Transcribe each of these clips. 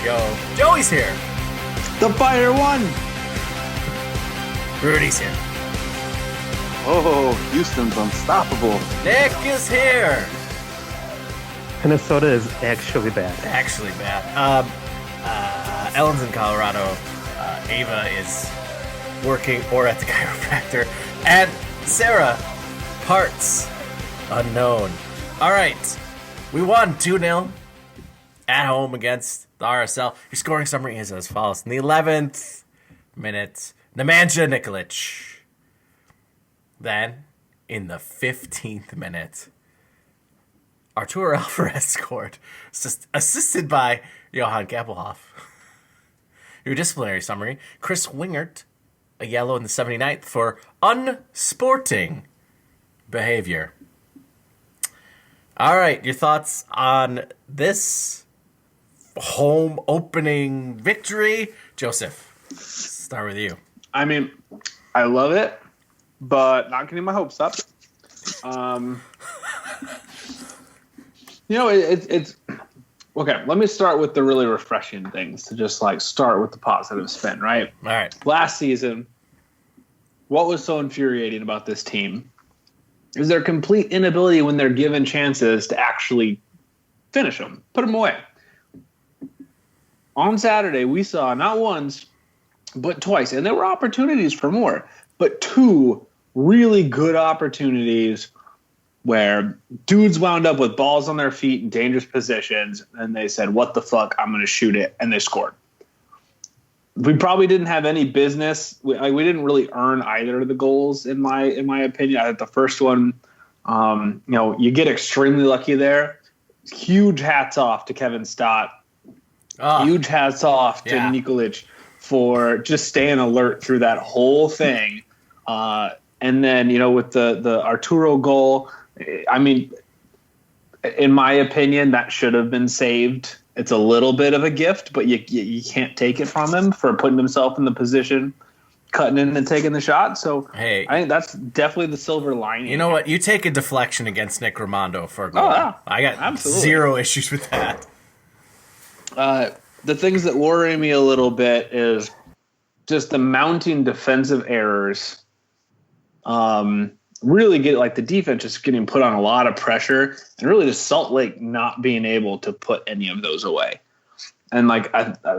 Yo, Joey's here. The Fire won. Rudy's here. Oh, Houston's unstoppable. Nick is here. Minnesota is actually bad. Actually bad. Ellen's in Colorado. Ava is working or at the chiropractor. And Sarah, parts unknown. All right. We won 2-0 at home against the RSL. Your scoring summary is as follows. In the 11th minute, Nemanja Nikolic. Then, in the 15th minute, Arturo Alvarez scored, assisted by Johan Kappelhoff. Your disciplinary summary, Chris Wingert, a yellow in the 79th for unsporting behavior. All right, your thoughts on this home opening victory? Joseph, start with you. I mean, I love it, but not getting my hopes up. It's okay. Let me start with the really refreshing things to just like start with the positive spin, right? All right. Last season, what was so infuriating about this team is their complete inability when they're given chances to actually finish them, put them away. On Saturday, we saw not once, but twice, and there were opportunities for more, but two really good opportunities where dudes wound up with balls on their feet in dangerous positions, and they said, what the fuck, I'm going to shoot it, and they scored. We probably didn't have any business. We didn't really earn either of the goals, in my opinion. I thought the first one, you get extremely lucky there. Huge hats off to Kevin Stott. Huge hats off to Nikolic for just staying alert through that whole thing. And then, with the Arturo goal, I mean, in my opinion, that should have been saved. It's a little bit of a gift, but you can't take it from him for putting himself in the position, cutting in and taking the shot. So hey, I think that's definitely the silver lining. You know what? You take a deflection against Nick Rimando for a goal. Oh, yeah. I got zero issues with that. The things that worry me a little bit is just the mounting defensive errors. Really get like the defense just getting put on a lot of pressure, and really the Salt Lake not being able to put any of those away. And like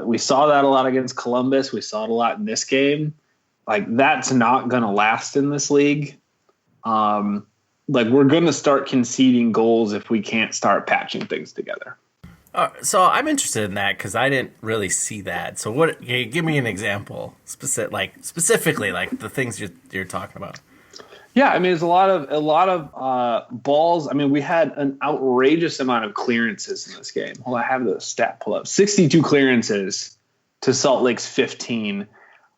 we saw that a lot against Columbus. We saw it a lot in this game. Like that's not going to last in this league. Like we're going to start conceding goals if we can't start patching things together. So I'm interested in that because I didn't really see that. So what? Give me an example, specifically, like the things you're talking about. Yeah, I mean, there's a lot of balls. I mean, we had an outrageous amount of clearances in this game. Hold on, I have the stat pull up. 62 clearances to Salt Lake's 15.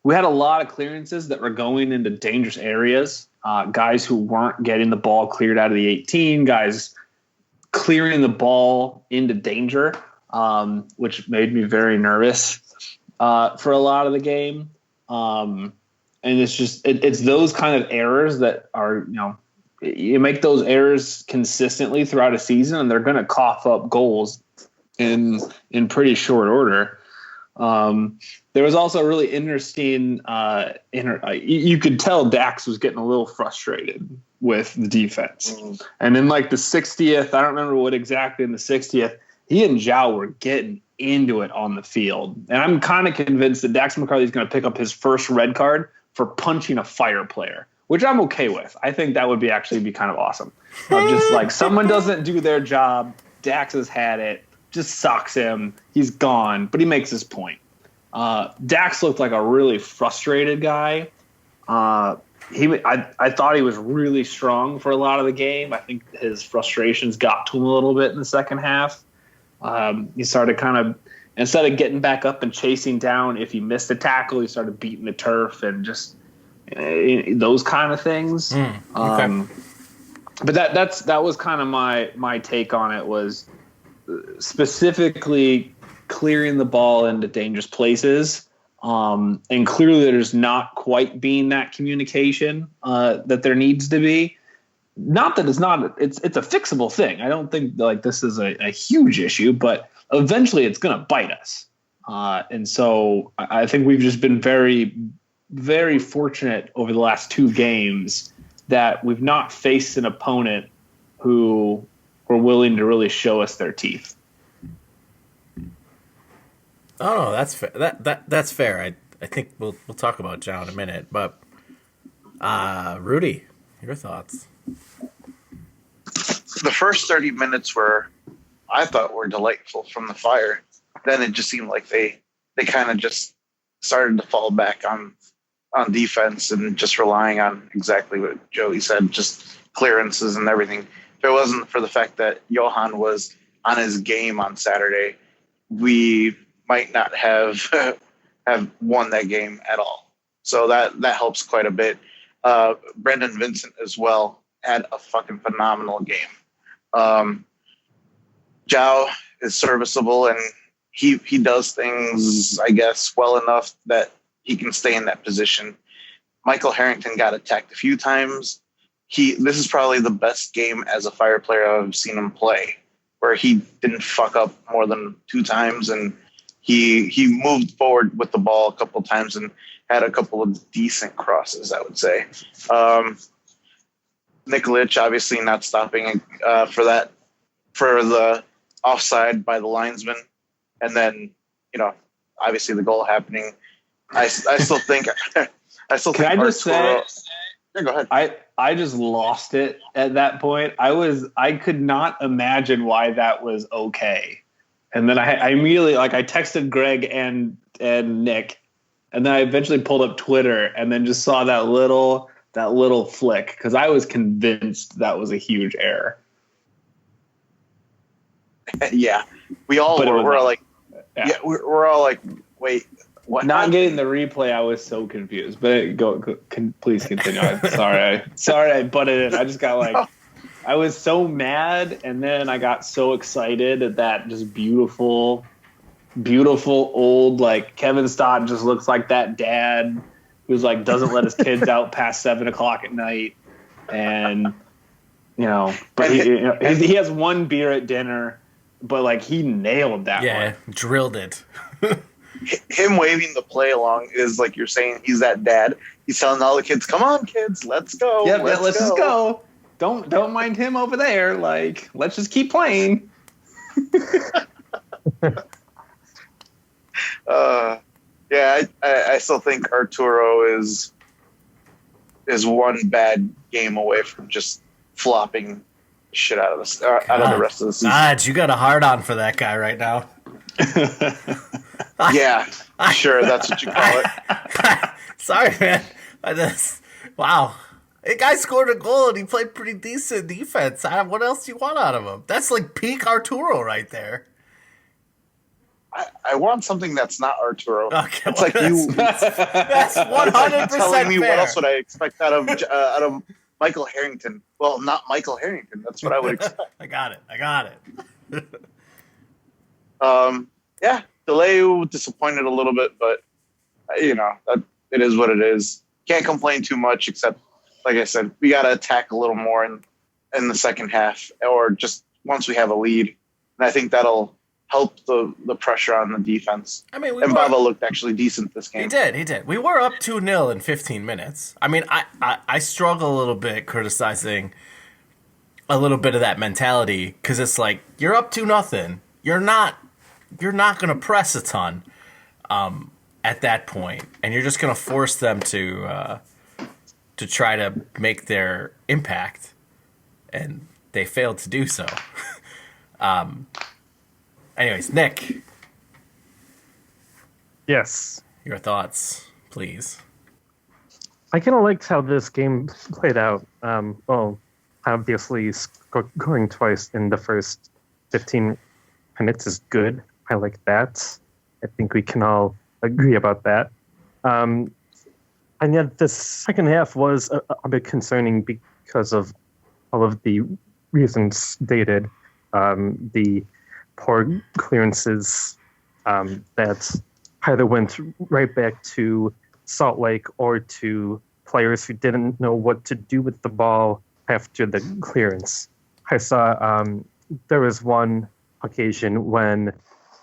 We had a lot of clearances that were going into dangerous areas. Guys who weren't getting the ball cleared out of the 18. Guys clearing the ball into danger, which made me very nervous for a lot of the game. And it's just it's those kind of errors that are, you make those errors consistently throughout a season, and they're going to cough up goals in pretty short order. There was also a really interesting you could tell Dax was getting a little frustrated with the defense. And in like the 60th, I don't remember what exactly in the 60th, he and Zhao were getting into it on the field. And I'm kind of convinced that Dax McCarthy is going to pick up his first red card for punching a Fire player, which I'm okay with. I think that would be kind of awesome. Just like someone doesn't do their job, Dax has had it, just socks him, he's gone, but he makes his point. Dax looked like a really frustrated guy. I thought he was really strong for a lot of the game. I think his frustrations got to him a little bit in the second half. He started kind of, instead of getting back up and chasing down, if he missed a tackle, he started beating the turf and just those kind of things. Okay. But that was kind of my take on it, was specifically clearing the ball into dangerous places. And clearly there's not quite being that communication that there needs to be. Not that it's a fixable thing. I don't think like this is a huge issue, but eventually it's going to bite us. And so I think we've just been very, very fortunate over the last 2 games that we've not faced an opponent who were willing to really show us their teeth. Oh, no, that's fair. That's fair. I think we'll talk about Joe in a minute, but Rudy, your thoughts? The first 30 minutes I thought were delightful from the Fire. Then it just seemed like they kind of just started to fall back on defense and just relying on exactly what Joey said, just clearances and everything. If it wasn't for the fact that Johan was on his game on Saturday, we might not have won that game at all. So that helps quite a bit. Brendan Vincent as well had a fucking phenomenal game. Zhao is serviceable and he does things, I guess, well enough that he can stay in that position. Michael Harrington got attacked a few times. This is probably the best game as a Fire player I've seen him play, where he didn't fuck up more than 2 times, and he moved forward with the ball a couple of times and had a couple of decent crosses, I would say. Nikolic obviously not stopping for the offside by the linesman, and then obviously the goal happening. I still think Can I just say? Yeah, go ahead. I just lost it at that point. I could not imagine why that was okay. And then I immediately, I texted Gregg and Nick, and then I eventually pulled up Twitter and then just saw that little flick, because I was convinced that was a huge error. Yeah, we all were. We're all like, we're all like, wait, what? Not getting the replay, I was so confused. But please continue. Sorry, I butted in. I just got I was so mad, and then I got so excited at that just beautiful old, Kevin Stott just looks like that dad who's doesn't let his kids out past 7:00 at night, and but he has 1 beer at dinner, but he nailed that one. Yeah, drilled it. Him waving the play along is like you're saying he's that dad. He's telling all the kids, "Come on, kids, let's go. Yeah, let's just go. Don't mind him over there. Let's just keep playing." I still think Arturo is 1 bad game away from just flopping shit out of the rest of the season. You got a hard on for that guy right now. Yeah, sure, that's what you call it. Sorry, man. Wow. The guy scored a goal and he played pretty decent defense. What else do you want out of him? That's peak Arturo right there. I want something that's not Arturo. Okay, it's that's 100% telling me fair. What else would I expect out of Michael Harrington? Well, not Michael Harrington. That's what I would expect. I got it. Yeah, delay disappointed a little bit, but it is what it is. Can't complain too much, except like I said, we got to attack a little more in the second half, or just once we have a lead, and I think that'll help the pressure on the defense. I mean, Bava looked actually decent this game. He did. We were up 2-0 in 15 minutes. I mean, I struggle a little bit criticizing a little bit of that mentality, because it's you're up 2-0. You're not going to press a ton at that point, and you're just going to force them to try to make their impact, and they failed to do so. Anyways, Nick. Yes. Your thoughts, please. I kind of liked how this game played out. Obviously, scoring twice in the first 15 minutes is good. I like that. I think we can all agree about that. And yet the second half was a bit concerning because of all of the reasons stated. The poor clearances that either went right back to Salt Lake or to players who didn't know what to do with the ball after the clearance. I saw there was one occasion when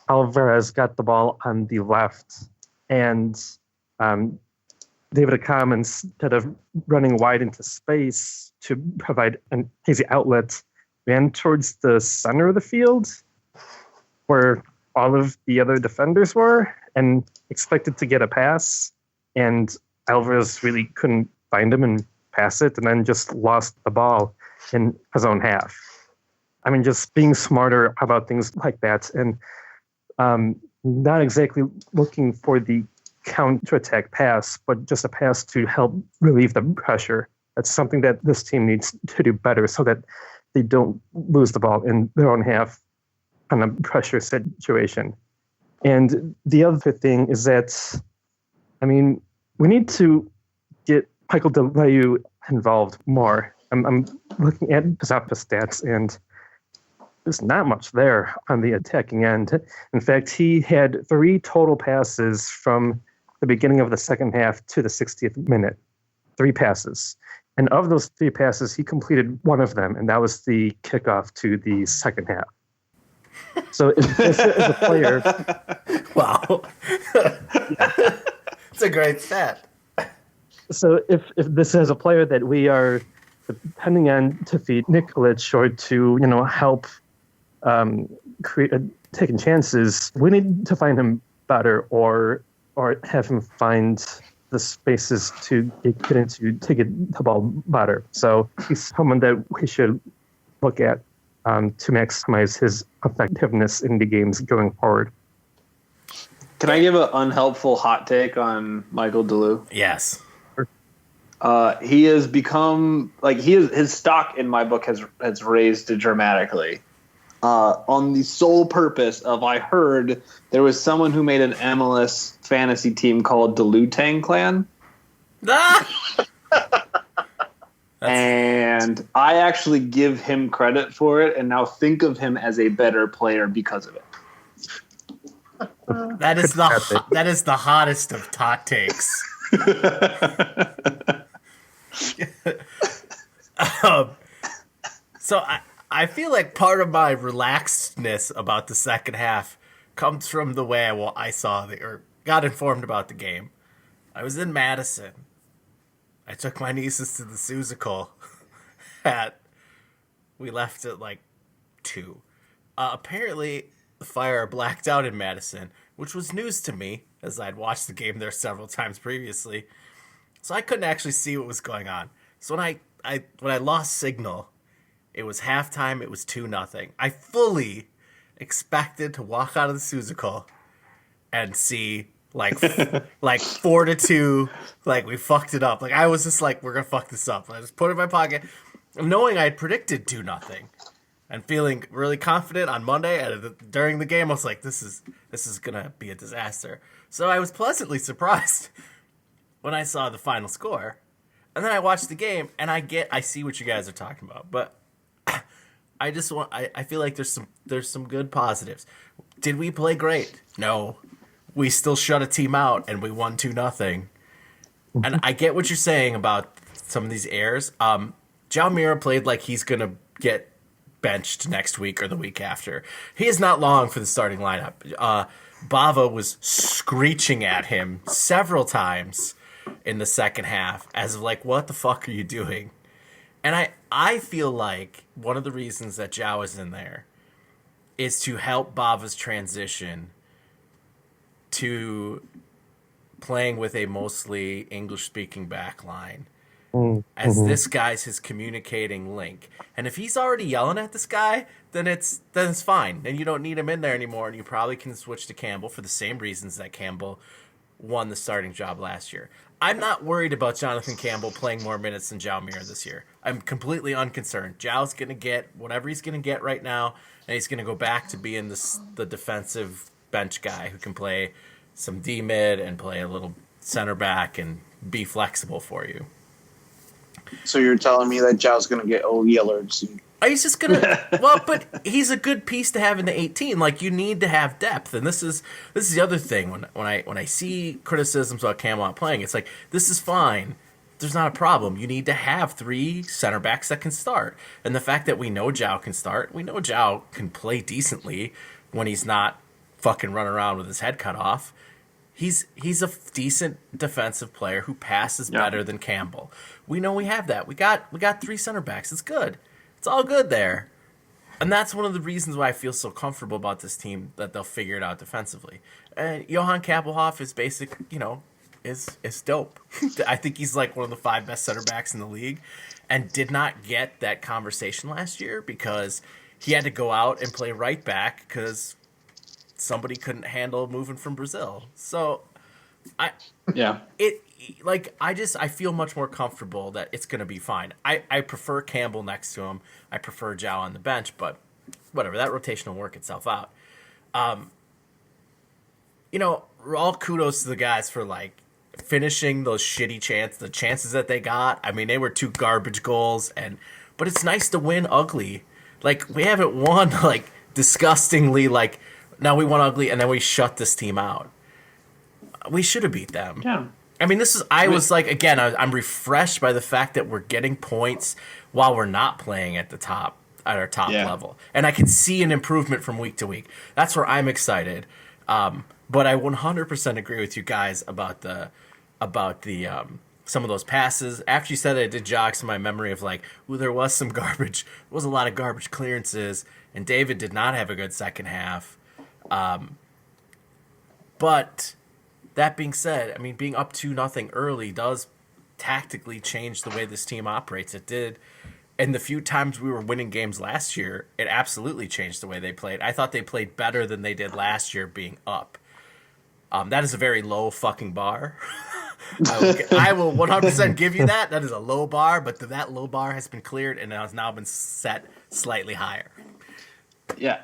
Alvarez got the ball on the left, and David Accam, instead of running wide into space to provide an easy outlet, ran towards the center of the field where all of the other defenders were and expected to get a pass. And Alvarez really couldn't find him and pass it, and then just lost the ball in his own half. I mean, just being smarter about things like that, and not exactly looking for the counter-attack pass, but just a pass to help relieve the pressure. That's something that this team needs to do better so that they don't lose the ball in their own half on a pressure situation. And the other thing is that, I mean, we need to get Michael DeLayu involved more. I'm looking at Zappa stats, and there's not much there on the attacking end. In fact, he had 3 total passes from the beginning of the second half to the 60th minute. 3 passes. And of those 3 passes, he completed one of them, and that was the kickoff to the second half. So if as a player... Wow. It's a great stat. So if this is a player that we are depending on to feed Nikolic or to, help create taking chances, we need to find him better or have him find the spaces to get into to get the ball better. So he's someone that we should look at to maximize his effectiveness in the games going forward. Can I give an unhelpful hot take on Michael DeLayu? Yes. He has become his stock in my book has raised dramatically. On the sole purpose of, I heard there was someone who made an MLS fantasy team called DeLutang Clan. And I actually give him credit for it and now think of him as a better player because of it. That is the hottest of hot takes. So I feel like part of my relaxedness about the second half comes from the way I saw or got informed about the game. I was in Madison. I took my nieces to the Susical. We left at 2. Apparently, the Fire blacked out in Madison, which was news to me, as I'd watched the game there several times previously. So I couldn't actually see what was going on. So when I lost signal, it was halftime. It was 2-0. I fully expected to walk out of the Susical and see 4-2. We fucked it up. I was just we're gonna fuck this up. I just put it in my pocket, knowing I had predicted 2-0, and feeling really confident on Monday. And during the game, I was like, this is gonna be a disaster. So I was pleasantly surprised when I saw the final score. And then I watched the game, and I see what you guys are talking about. But I feel like there's some good positives. Did we play great? No. We still shut a team out, and we won 2-0. And I get what you're saying about some of these errors. João Mira played like he's going to get benched next week or the week after. He is not long for the starting lineup. Bava was screeching at him several times in the second half as of what the fuck are you doing? And I feel like one of the reasons that João is in there is to help Bava's transition to playing with a mostly English-speaking back line. As this guy's his communicating link. And if he's already yelling at this guy, then it's fine. And you don't need him in there anymore, and you probably can switch to Campbell for the same reasons that Campbell won the starting job last year. I'm not worried about Jonathan Campbell playing more minutes than João Mira this year. I'm completely unconcerned. João's going to get whatever he's going to get right now, and he's going to go back to being the defensive bench guy who can play some D-mid and play a little center back and be flexible for you. So you're telling me that João's going to get yellered soon? He's just going to... Well, but he's a good piece to have in the 18. You need to have depth. And this is the other thing. When I see criticisms about Campbell not playing, it's this is fine. There's not a problem. You need to have 3 center backs that can start. And the fact that we know João can start, we know João can play decently when he's not fucking run around with his head cut off. He's a decent defensive player who passes better than Campbell. We know we have that. We got 3 center backs. It's good. It's all good there. And that's one of the reasons why I feel so comfortable about this team, that they'll figure it out defensively. And Johan Kappelhoff is basic, is dope. I think he's like one of the 5 best center backs in the league, and did not get that conversation last year because he had to go out and play right back because somebody couldn't handle moving from Brazil. So I feel much more comfortable that it's going to be fine. I prefer Campbell next to him. I prefer Zhao on the bench, but whatever, that rotation will work itself out. All kudos to the guys for like finishing those shitty chances that they got. I mean, they were 2 garbage goals, but it's nice to win ugly. Like, we haven't won like disgustingly, like, now we won ugly and then we shut this team out. We should have beat them. Yeah. I mean, I'm refreshed by the fact that we're getting points while we're not playing at our top level. And I can see an improvement from week to week. That's where I'm excited. But I 100% agree with you guys about the some of those passes. After you said it did jog some of my memory of like, there was some garbage. There was a lot of garbage clearances, and David did not have a good second half. But that being said, I mean, being up 2-0 early does tactically change the way this team operates. It did. And the few times we were winning games last year, it absolutely changed the way they played. I thought they played better than they did last year being up. That is a very low fucking bar. I will 100% give you that. That is a low bar, but that low bar has been cleared and has now been set slightly higher. Yeah.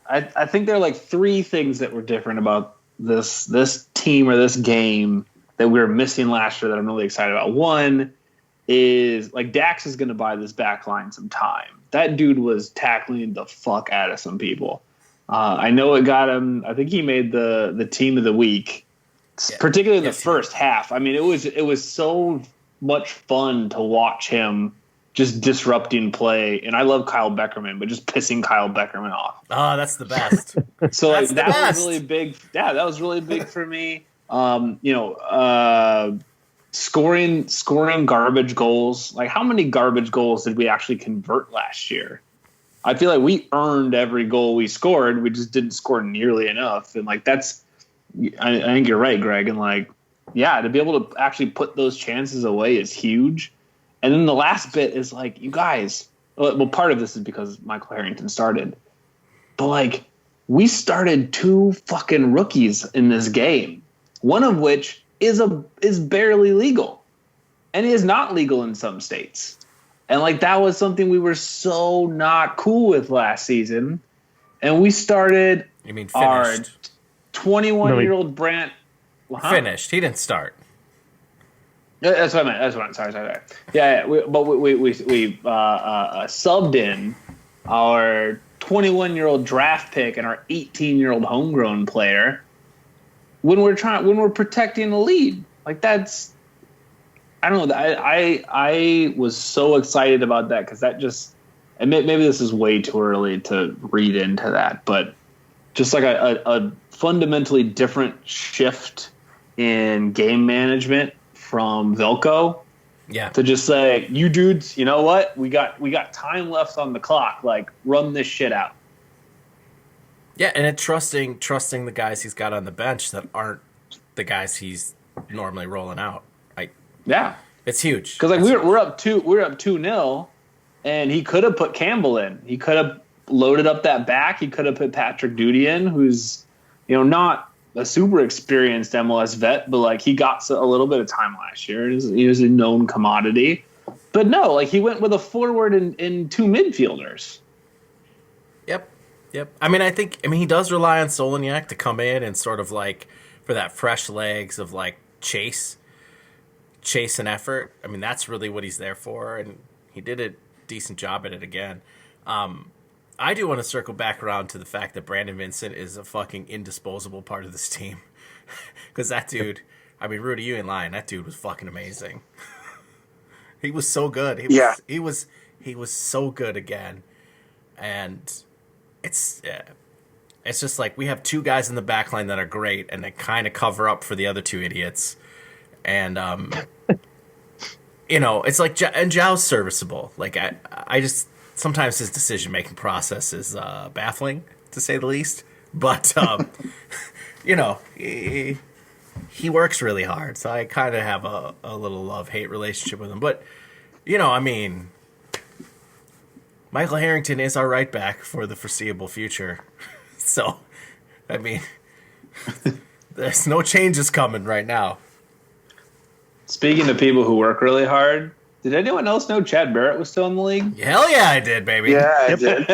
I think there are like 3 things that were different about this team or this game that we were missing last year that I'm really excited about. One is, like, Dax is going to buy this back line some time. That dude was tackling the fuck out of some people. I know it got him. I think he made the team of the week, particularly in the first half. I mean, it was so much fun to watch him just disrupting play. And I love Kyle Beckerman, but just pissing Kyle Beckerman off. Oh, that's the best. So like, that was really big. Yeah, that was really big for me. Scoring garbage goals. Like, how many garbage goals did we actually convert last year? I feel like we earned every goal we scored. We just didn't score nearly enough. And like, I think you're right, Greg. And like, yeah, to be able to actually put those chances away is huge. And then the last bit is like, you guys, well, part of this is because Michael Harrington started, but like, we started 2 fucking rookies in this game, one of which is barely legal and is not legal in some states. And like, that was something we were so not cool with last season. And we started our 21-year-old Brant. Finished. He didn't start. That's what I meant. Sorry. Yeah. We subbed in our 21-year-old draft pick and our 18-year-old homegrown player when we're protecting the lead. Like, that's, I don't know. I was so excited about that because that just, and maybe this is way too early to read into that, but just like a fundamentally different shift in game management from Velko, to just say, you dudes, you know what? We got time left on the clock. Like, run this shit out. Yeah, and trusting the guys he's got on the bench that aren't the guys he's normally rolling out. It's huge. Because like we're up 2-0, and he could have put Campbell in. He could have loaded up that back. He could have put Patrick Doody in, who's not a super experienced MLS vet, but like, he got a little bit of time last year. He was a known commodity. But no, like, he went with a forward and 2 midfielders. Yep. I mean, he does rely on Solignac to come in and sort of like, for that fresh legs of like chase and effort. I mean, that's really what he's there for, and he did a decent job at it again. I do want to circle back around to the fact that Brandon Vincent is a fucking indisposable part of this team. Because that dude, I mean, Rudy, you ain't lying. That dude was fucking amazing. He was so good. He was so good again. And it's It's just like we have two guys in the back line that are great, and they kind of cover up for the other two idiots. And it's like and Zhao's serviceable. Like I just sometimes his decision making process is baffling to say the least. But he works really hard, so I kind of have a little love-hate relationship with him. But Michael Harrington is our right back for the foreseeable future. So, there's no changes coming right now. Speaking of people who work really hard, did anyone else know Chad Barrett was still in the league? Hell yeah, I did, baby. Yeah, I did.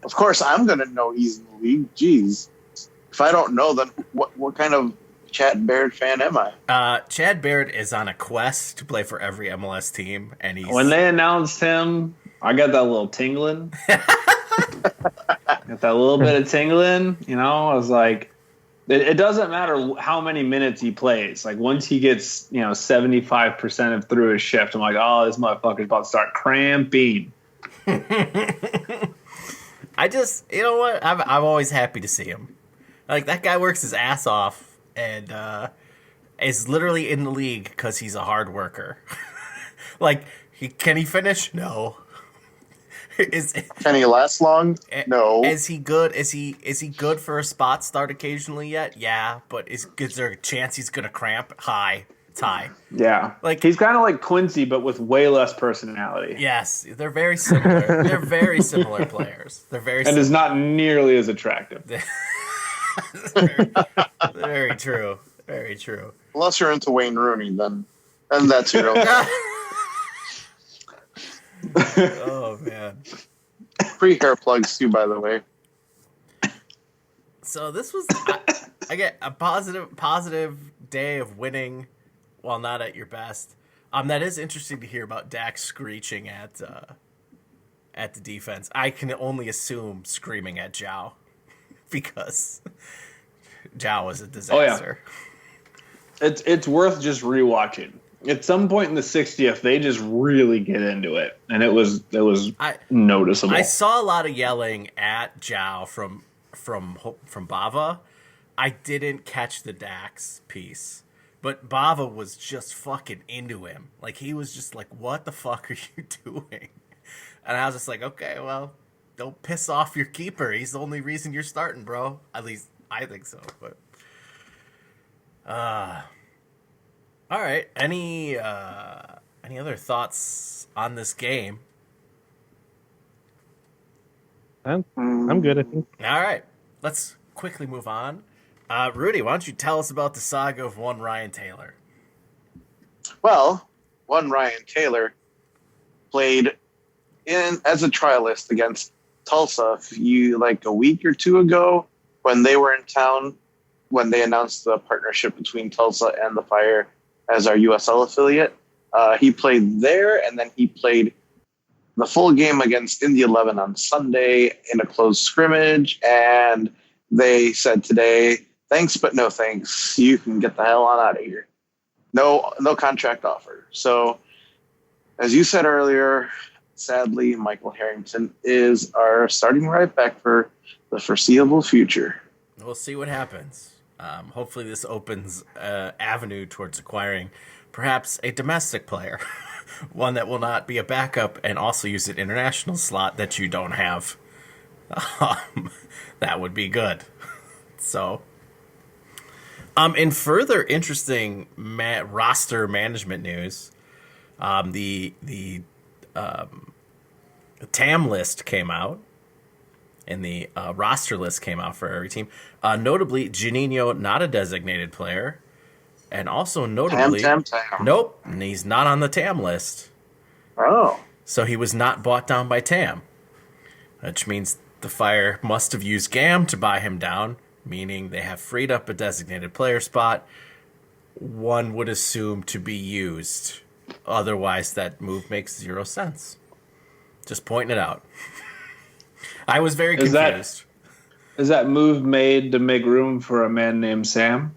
Of course, I'm going to know he's in the league. Jeez. If I don't know, then what kind of Chad Barrett fan am I? Chad Barrett is on a quest to play for every MLS team, and when they announced him, I got that little tingling. Got that little bit of tingling. I was like, it doesn't matter how many minutes he plays. Like once he gets 75% of through his shift, I'm like, oh, this motherfucker's about to start cramping. I just, what? I'm always happy to see him. Like that guy works his ass off and is literally in the league because he's a hard worker. Like, can he finish? No. Can he last long? No. Is he good? Is he good for a spot start occasionally yet? Yeah, but is there a chance he's gonna cramp? High. It's high. Yeah. Like he's kind of like Quincy, but with way less personality. Yes, they're very similar. They're very similar players. They're very and is not nearly as attractive. Very true. Very true. Unless you're into Wayne Rooney, then that's your own. Oh man. Free hair plugs too, by the way. So this was I get a positive day of winning while not at your best. That is interesting to hear about Dak screeching at the defense. I can only assume screaming at Zhao because Zhao was a disaster. Oh, yeah. It's worth just rewatching. At some point in the 60th, they just really get into it, and it was noticeable. I saw a lot of yelling at Zhao from Bava. I didn't catch the Dax piece, but Bava was just fucking into him. Like he was just like, "What the fuck are you doing?" And I was just like, "Okay, well, don't piss off your keeper. He's the only reason you're starting, bro. At least I think so." But all right. Any other thoughts on this game? I'm good, I think. All right. Let's quickly move on. Rudy, why don't you tell us about the saga of one Ryan Taylor? Well, one Ryan Taylor played as a trialist against Tulsa a week or two ago when they were in town, when they announced the partnership between Tulsa and the Fire as our USL affiliate. He played there, and then he played the full game against Indy 11 on Sunday in a closed scrimmage, and they said today, thanks, but no thanks. You can get the hell on out of here. No contract offer. So, as you said earlier, sadly, Michael Harrington is our starting right back for the foreseeable future. We'll see what happens. Hopefully this opens an avenue towards acquiring perhaps a domestic player, one that will not be a backup and also use an international slot that you don't have. That would be good. So, in further interesting roster management news, the TAM list came out. And the roster list came out for every team. Notably, Juninho, not a designated player. And also notably... Tam. Nope, and he's not on the TAM list. Oh. So he was not bought down by TAM. Which means the Fire must have used GAM to buy him down, meaning they have freed up a designated player spot. One would assume to be used. Otherwise, that move makes 0 sense. Just pointing it out. I was very confused. Is that move made to make room for a man named Sam?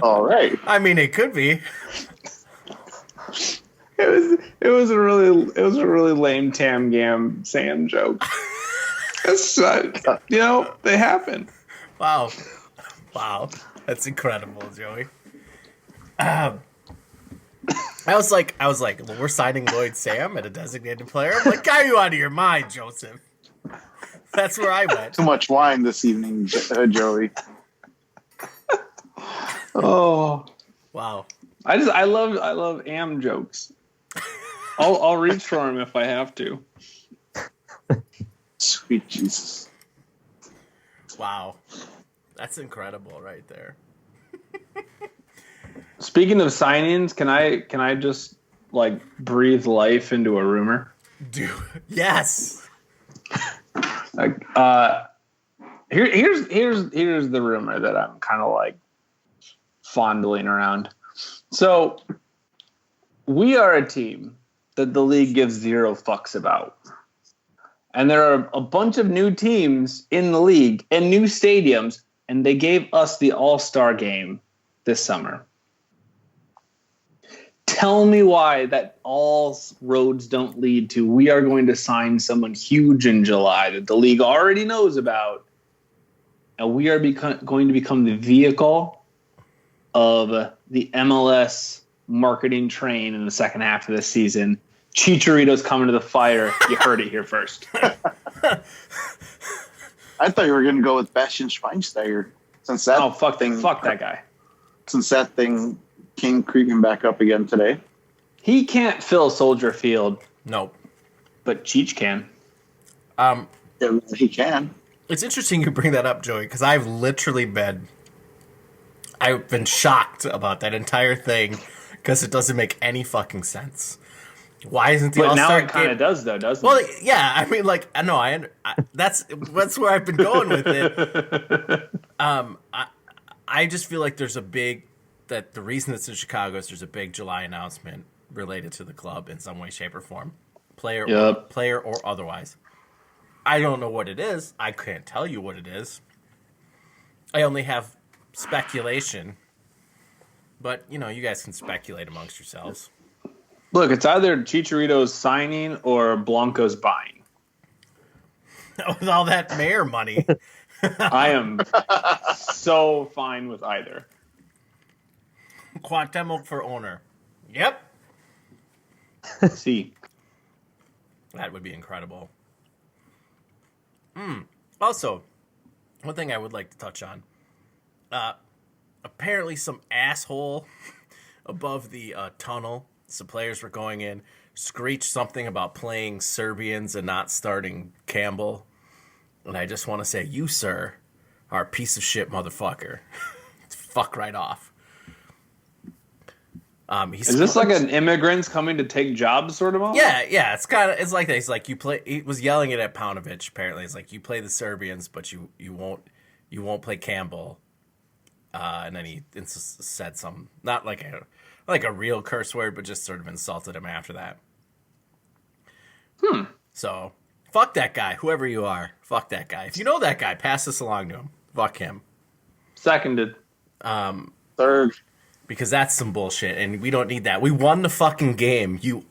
All right. I mean, it could be. it was a really lame Tam Gam Sam joke. It's they happen. Wow. That's incredible, Joey. I was like, well, we're signing Lloyd Sam at a designated player. I'm like, are you out of your mind, Joseph? That's where I went. Too much wine this evening, Joey. Oh, wow. I love Am jokes. I'll reach for him if I have to. Sweet Jesus. Wow. That's incredible right there. Speaking of signings, can I just like breathe life into a rumor? Dude, yes. Like here's the rumor that I'm kind of like fondling around. So we are a team that the league gives zero fucks about. And there are a bunch of new teams in the league and new stadiums, and they gave us the All-Star game this summer. Tell me why that all roads don't lead to we are going to sign someone huge in July that the league already knows about, and we are going to become the vehicle of the MLS marketing train in the second half of the season. Chicharito's coming to the fire. You heard it here first. I thought you were going to go with Bastian Schweinsteiger. Fuck that guy. Since that thing came creeping back up again today. He can't fill Soldier Field. Nope. But Cheech can. Yeah, he can. It's interesting you bring that up, Joey, because I've been shocked about that entire thing because it doesn't make any fucking sense. Why isn't the All-Star game? Now it kind of does, though, doesn't it? Well, yeah. I mean, like, I know. That's where I've been going with it. I just feel like there's that the reason it's in Chicago is there's a big July announcement related to the club in some way, shape, or form, player or otherwise. I don't know what it is. I can't tell you what it is. I only have speculation. But, you guys can speculate amongst yourselves. Look, it's either Chicharito's signing or Blanco's buying. With all that mayor money. I am so fine with either. Cuauhtemoc for owner. Yep. See. That would be incredible. Also, one thing I would like to touch on. Apparently some asshole above the tunnel, some players were going in, screeched something about playing Serbians and not starting Campbell. And I just want to say, you, sir, are a piece of shit motherfucker. Fuck right off. Is this like an immigrants coming to take jobs sort of? Yeah. It's like that. He's like, he was yelling it at Paunovic. Apparently, it's like you play the Serbians, but you won't play Campbell. And then he said some, not like a real curse word, but just sort of insulted him after that. So fuck that guy, whoever you are. Fuck that guy. If you know that guy, pass this along to him. Fuck him. Seconded. Third. Because that's some bullshit, and we don't need that. We won the fucking game, you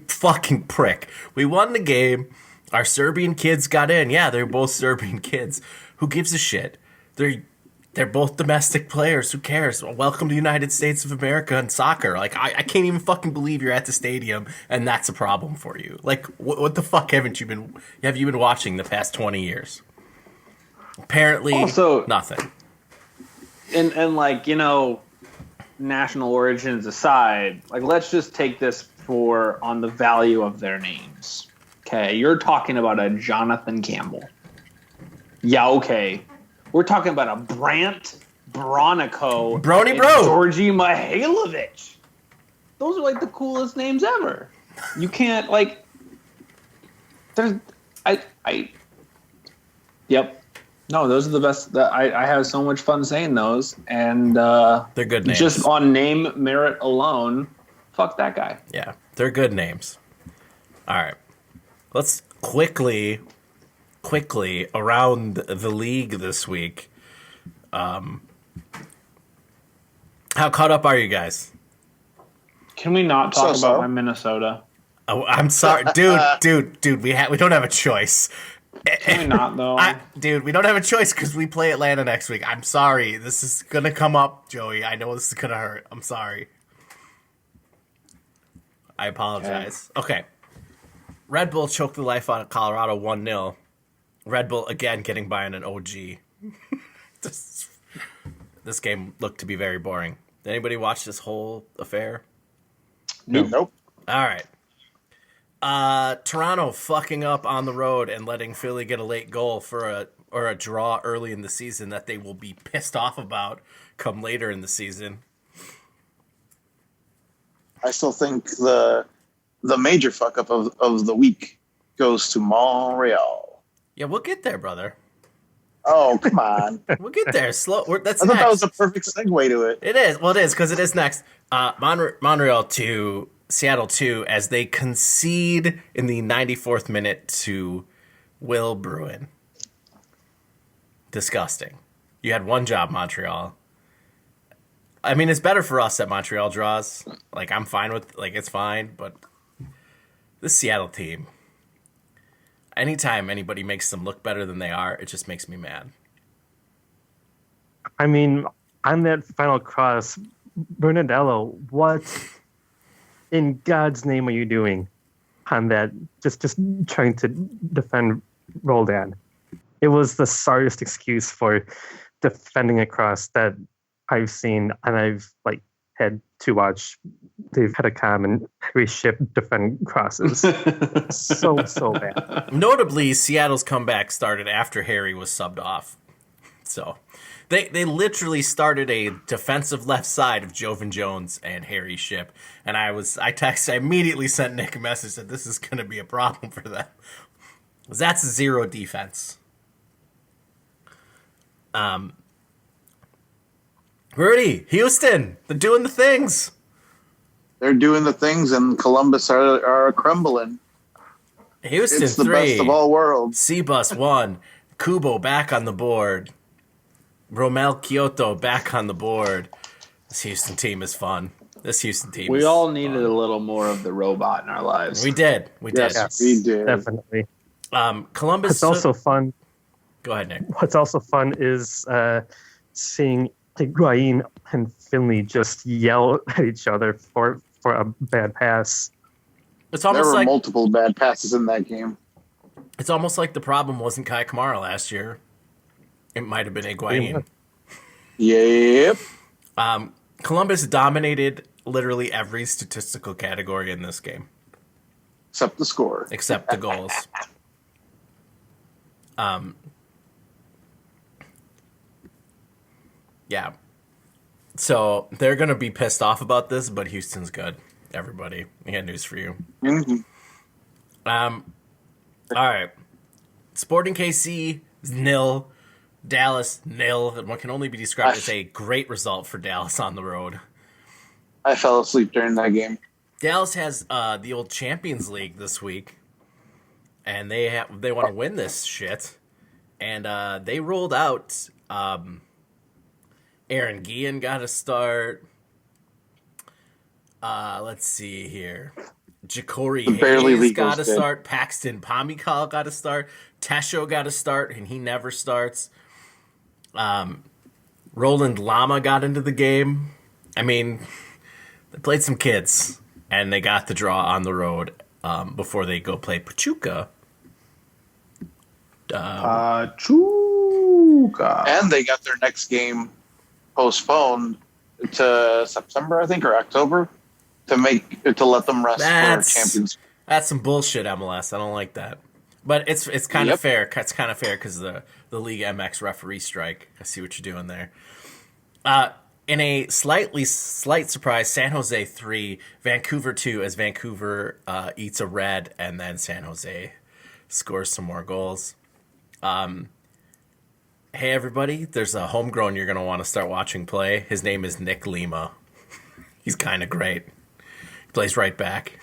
fucking prick. We won the game. Our Serbian kids got in. Yeah, they're both Serbian kids. Who gives a shit? They're both domestic players. Who cares? Welcome to the United States of America and soccer. Like, I can't even fucking believe you're at the stadium, and that's a problem for you. Like, what the fuck have you been watching the past 20 years? Apparently, also, nothing. And like, national origins aside, like, let's just take this on the value of their names. Okay, you're talking about a Jonathan Campbell. Yeah, okay. We're talking about a Brant Bronico. Brony bro. Georgi Mihailovic. Those are like the coolest names ever. You can't like. Yep. No, those are the best. I have so much fun saying those, and they're good names. Just on name merit alone, fuck that guy. Yeah, they're good names. All right, let's quickly around the league this week. How caught up are you guys? Can we not talk about my Minnesota? Oh, I'm sorry, dude. We don't have a choice. Can we not though? Dude, we don't have a choice because we play Atlanta next week. I'm sorry. This is gonna come up, Joey. I know this is gonna hurt. I'm sorry. I apologize. Okay. Red Bull choked the life out of Colorado 1-0. Red Bull again getting by on an OG. This game looked to be very boring. Did anybody watch this whole affair? Nope. All right. Toronto fucking up on the road and letting Philly get a late goal for a draw early in the season that they will be pissed off about come later in the season. I still think the major fuck up of the week goes to Montreal. Yeah, we'll get there, brother. Oh, come on. We'll get there. Slow. That's I thought next. that was a perfect segue to it. It is. Well, it is because it is next. Montreal 2, Seattle 2, as they concede in the 94th minute to Will Bruin. Disgusting. You had one job, Montreal. I mean, it's better for us that Montreal draws. Like, I'm fine with, like, it's fine, but this Seattle team, anytime anybody makes them look better than they are, it just makes me mad. I mean, on that final cross, Bernadello, what in God's name are you doing on that? Just trying to defend Roldan. It was the sorriest excuse for defending a cross that I've seen, and I've had to watch Dave Hedicom and Harry Ship defend crosses. so bad. Notably, Seattle's comeback started after Harry was subbed off. So they literally started a defensive left side of Jovan Jones and Harry Ship. And I immediately sent Nick a message that this is going to be a problem for them. That's zero defense. Rudy, Houston, they're doing the things. They're doing the things, and Columbus are crumbling. Houston it's the 3. Best of all worlds. C-Bus 1. Kubo back on the board. Romel Kyoto back on the board. This Houston team is fun. We all needed a little more of the robot in our lives. We did. Yes, we did. Definitely. Columbus. It's also fun. Go ahead, Nick. What's also fun is seeing Higuain and Finley just yell at each other for a bad pass. It's almost there were like multiple bad passes in that game. It's almost like the problem wasn't Kai Kamara last year. It might have been Higuain. Yep. Columbus dominated literally every statistical category in this game. Except the score. Except the goals. Yeah. So they're going to be pissed off about this, but Houston's good. Everybody. I got news for you. Mm-hmm. All right. Sporting KC 0. Dallas 0. What can only be described as a great result for Dallas on the road. I fell asleep during that game. Dallas has the old Champions League this week, and they want to win this shit. And they rolled out Aaron Guillen got a start. Let's see here. Ja'Cory Hayes got a start. Paxton Pomykal got a start. Tesho got a start, and he never starts. Roland Lama got into the game. I mean, they played some kids, and they got the draw on the road before they go play Pachuca. Pachuca. And they got their next game postponed to September, I think, or October, to let them rest for Champions. That's some bullshit, MLS. I don't like that. But it's kind of fair. It's kind of fair because the League MX referee strike. I see what you're doing there. In a slight surprise, San Jose 3, Vancouver 2, as Vancouver eats a red, and then San Jose scores some more goals. Hey, everybody, there's a homegrown you're going to want to start watching play. His name is Nick Lima. He's kind of great. He plays right back.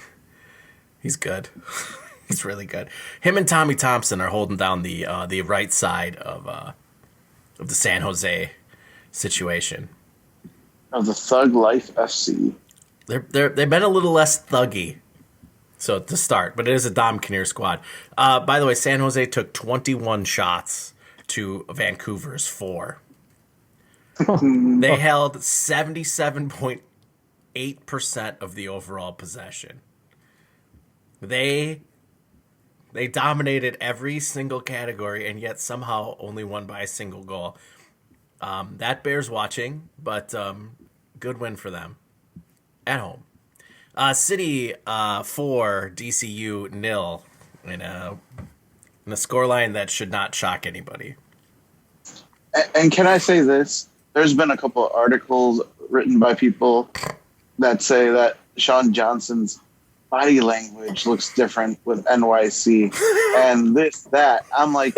He's good. He's really good. Him and Tommy Thompson are holding down the right side of the San Jose situation. Of the Thug Life FC. They've been a little less thuggy. So to start, but it is a Dom Kinnear squad. By the way, San Jose took 21 shots to Vancouver's 4. They held 77.8% of the overall possession. They dominated every single category and yet somehow only won by a single goal. That bears watching, but good win for them at home. City 4, DCU 0 in a scoreline that should not shock anybody. And can I say this? There's been a couple of articles written by people that say that Sean Johnson's body language looks different with NYC and this, that. I'm like,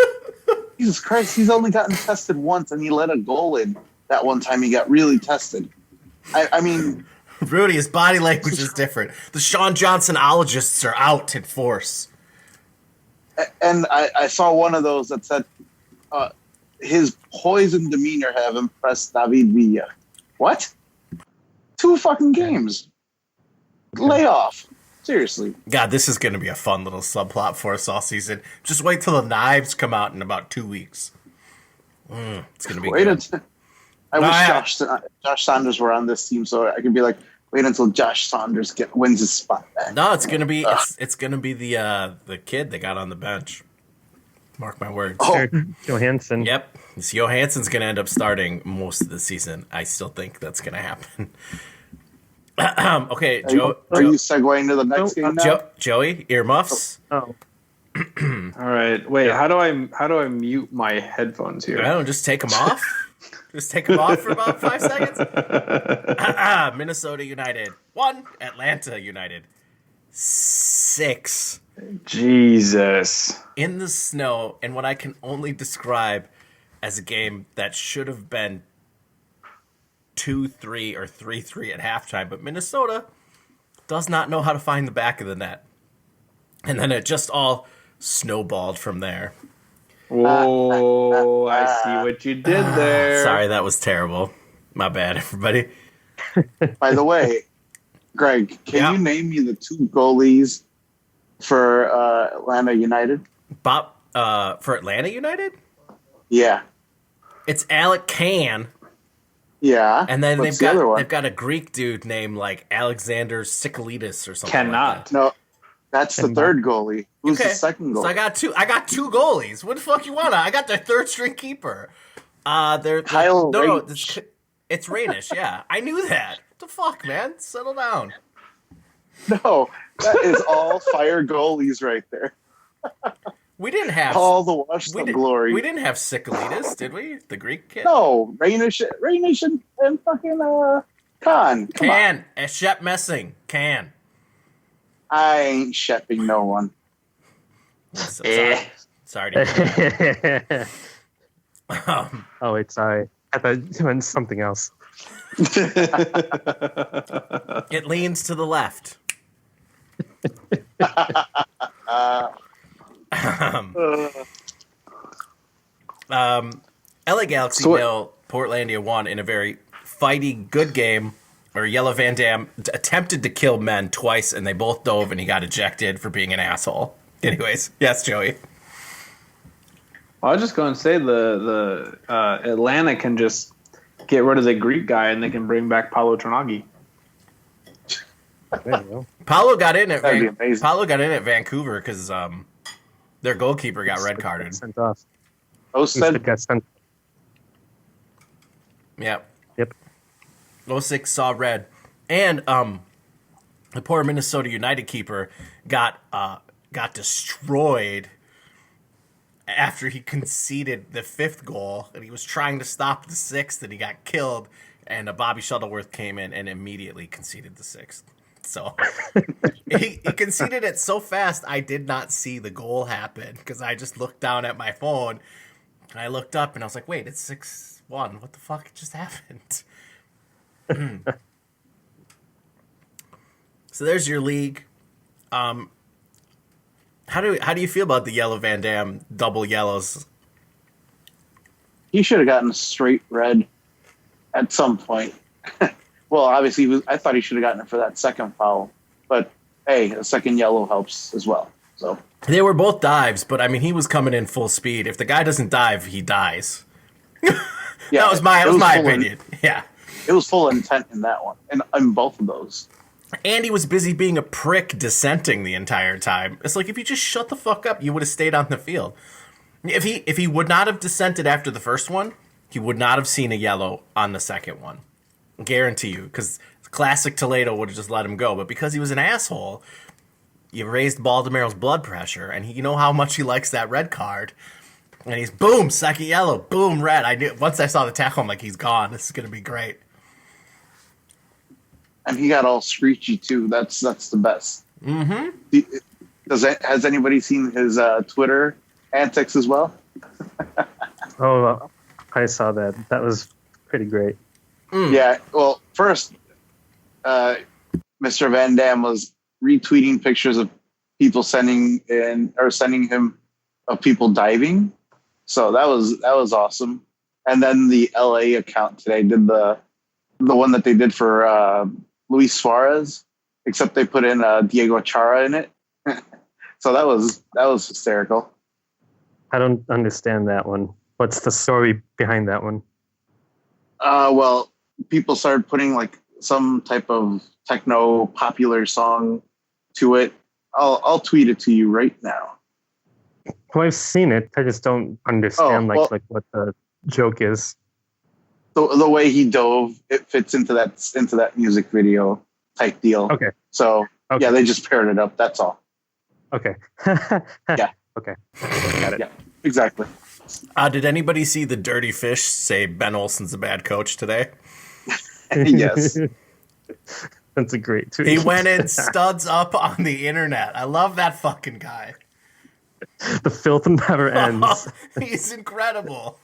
Jesus Christ, he's only gotten tested once and he let a goal in that one time he got really tested. I mean... Rudy, his body language is different. The Sean Johnsonologists are out in force. And I saw one of those that said his poison demeanor have impressed David Villa. What? 2 fucking games. Lay off. Seriously. God, this is going to be a fun little subplot for us all season. Just wait till the knives come out in about 2 weeks. It's going to be good. I wish Josh Saunders were on this team so I could be like, wait until Josh Saunders wins his spot back. No, it's gonna be it's gonna be the kid they got on the bench. Mark my words. Oh. Johansson. Yep, this Johansson's gonna end up starting most of the season. I still think that's gonna happen. Okay, Joe. Are you segueing to the next game now? Joey, earmuffs. Oh. All right. Wait. How do I mute my headphones here? I don't just take them off. Just take them off for about 5 seconds. Minnesota United 1, Atlanta United 6. Jesus. In the snow, and what I can only describe as a game that should have been 2-3 or 3-3 at halftime, but Minnesota does not know how to find the back of the net. And then it just all snowballed from there. Oh, I see what you did there. Sorry, that was terrible. My bad, everybody. By the way, Greg, can you name me the 2 goalies for Atlanta United? For Atlanta United? Yeah. It's Alec Can. Yeah. And then they've got a Greek dude named like Alexander Sikalidis or something. Like that. No. That's the third goalie. Who's the second goalie? So I got two goalies. What the fuck you want? I got their third string keeper. Kyle Ranish. It's Ranish, yeah. I knew that. What the fuck, man? Settle down. No, that is all fire goalies right there. We didn't have all the watch the glory. We didn't have Sikalidis, did we? The Greek kid? No, Ranish and fucking Khan. Can. Shep Messing. Can. I ain't shepping no one. Sorry to hear that. Oh, it's I thought you meant something else. It leans to the left. LA Galaxy 0, Portlandia 1 in a very fighty, good game where Yellow Van Dam attempted to kill men twice and they both dove and he got ejected for being an asshole. Anyways, yes, Joey. Well, I was just going to say the Atlanta can just get rid of the Greek guy and they can bring back Paolo Tronaghi. There you go. Paulo got in at Vancouver because their goalkeeper got red carded. Sent off. Osed got sent. Yep. 06 saw red. And the poor Minnesota United keeper got destroyed after he conceded the 5th goal, and he was trying to stop the 6th, and he got killed, and Bobby Shuttleworth came in and immediately conceded the 6th. So he conceded it so fast, I did not see the goal happen because I just looked down at my phone, and I looked up, and I was like, wait, it's 6-1. What the fuck just happened? So there's your league. How do you feel about the Yellow Van Dam double yellows? He should have gotten a straight red at some point. Well, obviously, I thought he should have gotten it for that second foul. But, hey, a second yellow helps as well. So They were both dives, but, I mean, he was coming in full speed. If the guy doesn't dive, he dies. yeah, that was my opinion. Yeah. It was full intent in that one, and in both of those. And he was busy being a prick dissenting the entire time. It's like, if you just shut the fuck up, you would have stayed on the field. If he would not have dissented after the first one, he would not have seen a yellow on the second one. Guarantee you, because classic Toledo would have just let him go. But because he was an asshole, you raised Baldomero's blood pressure, and you know how much he likes that red card. And he's, boom, second yellow, boom, red. I knew once I saw the tackle, I'm like, he's gone. This is going to be great. And he got all screechy, too. That's the best. Mm-hmm. Has anybody seen his Twitter antics as well? Oh, I saw that. That was pretty great. Yeah, well, first, Mr. Van Dam was retweeting pictures of people sending him of people diving. So that was awesome. And then the LA account today did the one that they did for Luis Suarez, except they put in Diego Chara in it. So that was hysterical. I don't understand that one. What's the story behind that one? Well, people started putting like some type of techno popular song to it. I'll tweet it to you right now. Well, I've seen it. I just don't understand like what the joke is. The way he dove, it fits into that music video type deal. Okay. So yeah, they just paired it up. That's all. Okay. Yeah. Okay. Got it. Yeah. Exactly. Did anybody see the Dirty Fish say Ben Olsen's a bad coach today? Yes. That's a great tweet. He went in studs up on the internet. I love that fucking guy. The filth never ends. He's incredible.